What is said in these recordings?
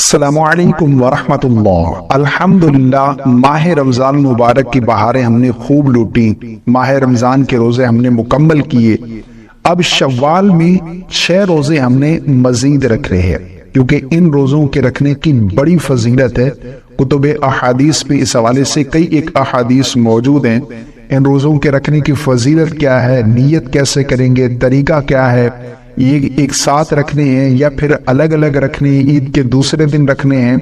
السلام علیکم ورحمۃ اللہ۔ الحمدللہ، ماہ رمضان مبارک کی بہاریں ہم نے خوب لوٹی، ماہ رمضان کے روزے ہم نے مکمل کیے۔ اب شوال میں 6 روزے ہم نے مزید رکھ رہے ہیں، کیونکہ ان روزوں کے رکھنے کی بڑی فضیلت ہے۔ کتب احادیث میں اس حوالے سے کئی ایک احادیث موجود ہیں۔ ان روزوں کے رکھنے کی فضیلت کیا ہے، نیت کیسے کریں گے، طریقہ کیا ہے، یہ ایک ساتھ رکھنے ہیں یا پھر الگ الگ رکھنے ہیں، عید کے دوسرے دن رکھنے ہیں۔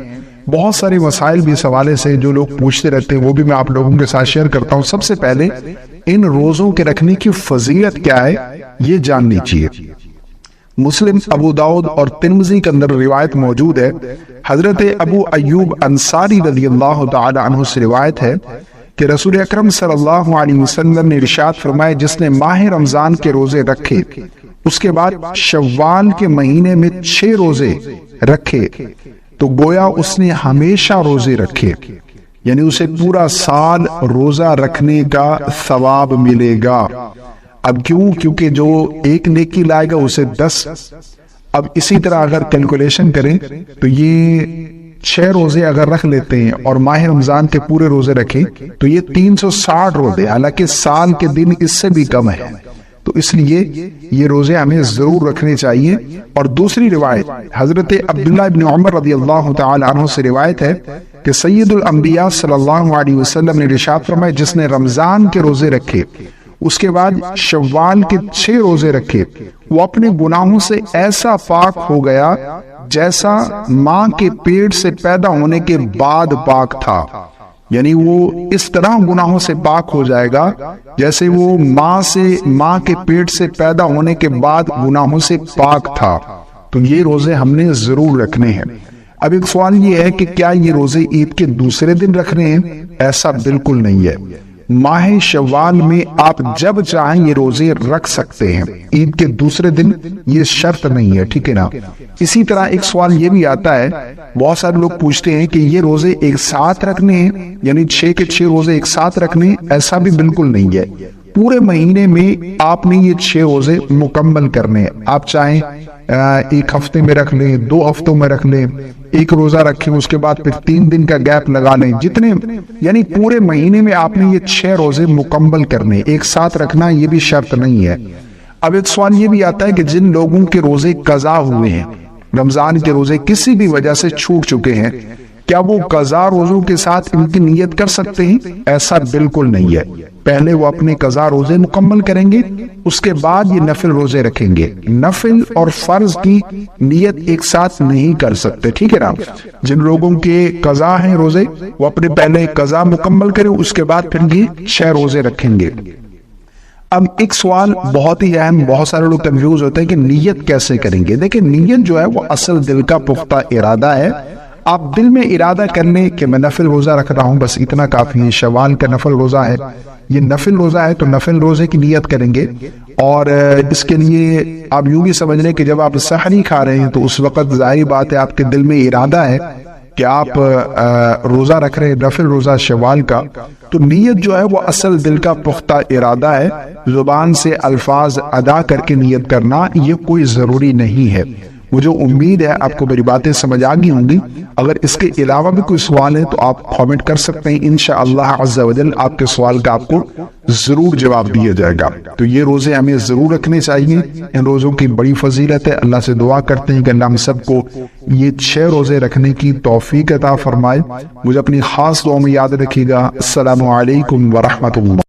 بہت سارے مسائل بھی اس حوالے سے جو لوگ پوچھتے رہتے ہیں، وہ بھی میں آپ لوگوں کے ساتھ شیئر کرتا ہوں۔ سب سے پہلے ان روزوں کے رکھنے کی فضیلت کیا ہے یہ جاننی چاہیے۔ مسلم، ابو داؤد اور ترمذی کے اندر روایت موجود ہے۔ حضرت ابو ایوب انصاری رضی اللہ تعالی عنہ سے روایت ہے کہ رسول اکرم صلی اللہ علیہ وسلم نے ارشاد فرمایا، جس نے ماہ رمضان کے روزے رکھے، اس کے بعد شوال کے مہینے میں 6 روزے رکھے، تو گویا اس نے ہمیشہ روزے رکھے، یعنی اسے پورا سال روزہ رکھنے کا ثواب ملے گا۔ اب کیوں؟ کیونکہ جو ایک نیکی لائے گا اسے 10۔ اب اسی طرح اگر کیلکولیشن کریں تو یہ 6 روزے اگر رکھ لیتے ہیں اور ماہ رمضان کے پورے روزے رکھیں تو یہ 360 روزے، حالانکہ سال کے دن اس سے بھی کم ہے، تو اس لیے یہ روزے ہمیں ضرور رکھنے چاہیے۔ اور دوسری روایت حضرت عبداللہ ابن عمر رضی اللہ تعالی عنہ سے روایت ہے کہ سید الانبیاء صلی اللہ علیہ وسلم نے ارشاد فرمایا، جس نے رمضان کے روزے رکھے، اس کے بعد شوال کے 6 روزے رکھے، وہ اپنے گناہوں سے ایسا پاک ہو گیا جیسا ماں کے پیٹ سے پیدا ہونے کے بعد پاک تھا، یعنی وہ اس طرح گناہوں سے پاک ہو جائے گا جیسے وہ ماں کے پیٹ سے پیدا ہونے کے بعد گناہوں سے پاک تھا۔ تو یہ روزے ہم نے ضرور رکھنے ہیں۔ اب ایک سوال یہ ہے کہ کیا یہ روزے عید کے دوسرے دن رکھنے ہیں؟ ایسا بالکل نہیں ہے۔ ماہ شوال میں آپ جب چاہیں یہ روزے رکھ سکتے ہیں، عید کے دوسرے دن یہ شرط نہیں ہے، ٹھیک ہے نا۔ اسی طرح ایک سوال یہ بھی آتا ہے، بہت سارے لوگ پوچھتے ہیں کہ یہ روزے ایک ساتھ رکھنے ہیں، یعنی 6 کے 6 روزے ایک ساتھ رکھنے ہیں۔ ایسا بھی بالکل نہیں ہے۔ پورے مہینے میں آپ نے یہ 6 روزے مکمل کرنے ہیں۔ آپ چاہیں ایک ہفتے میں رکھ لیں، 2 ہفتوں میں رکھ لیں، ایک روزہ رکھیں، اس کے بعد پھر 3 دن کا گیپ لگا لیں، جتنے، یعنی پورے مہینے میں آپ نے یہ 6 روزے مکمل کرنے، ایک ساتھ رکھنا یہ بھی شرط نہیں ہے۔ اب ایک سوال یہ بھی آتا ہے کہ جن لوگوں کے روزے قضا ہوئے ہیں، رمضان کے روزے کسی بھی وجہ سے چھوٹ چکے ہیں، کیا وہ قضا روزوں کے ساتھ ان کی نیت کر سکتے ہیں؟ ایسا بالکل نہیں ہے۔ پہلے وہ اپنے قضا روزے مکمل کریں گے، اس کے بعد یہ نفل روزے رکھیں گے۔ نفل اور فرض کی نیت ایک ساتھ نہیں کر سکتے، ٹھیک ہے نا۔ جن لوگوں کے قضا ہیں روزے، وہ اپنے پہلے قضا مکمل کریں، اس کے بعد پھر یہ 6 روزے رکھیں گے۔ اب ایک سوال بہت ہی اہم، بہت سارے لوگ کنفیوز ہوتے ہیں کہ نیت کیسے کریں گے۔ دیکھیں، نیت جو ہے وہ اصل دل کا پختہ ارادہ ہے۔ آپ دل میں ارادہ کر لیں کہ میں نفل روزہ رکھ رہا ہوں، بس اتنا کافی ہے۔ شوال کا نفل روزہ ہے، یہ نفل روزہ ہے، تو نفل روزے کی نیت کریں گے۔ اور اس کے لیے آپ یوں بھی سمجھ لیں کہ جب آپ سحری کھا رہے ہیں تو اس وقت ظاہر بات ہے آپ کے دل میں ارادہ ہے کہ آپ روزہ رکھ رہے ہیں، نفل روزہ شوال کا، تو نیت جو ہے وہ اصل دل کا پختہ ارادہ ہے۔ زبان سے الفاظ ادا کر کے نیت کرنا یہ کوئی ضروری نہیں ہے۔ مجھے امید ہے آپ کو میری باتیں سمجھ آ گئی ہوں گی۔ اگر اس کے علاوہ بھی کوئی سوال ہے تو آپ کامنٹ کر سکتے ہیں، انشاءاللہ عز و جل آپ کے سوال کا آپ کو ضرور جواب دیا جائے گا۔ تو یہ روزے ہمیں ضرور رکھنے چاہیے، ان روزوں کی بڑی فضیلت ہے۔ اللہ سے دعا کرتے ہیں کہ اللہ ہم سب کو یہ 6 روزے رکھنے کی توفیق عطا فرمائے۔ مجھے اپنی خاص دعا میں یاد رکھیے گا۔ السلام علیکم ورحمۃ اللہ۔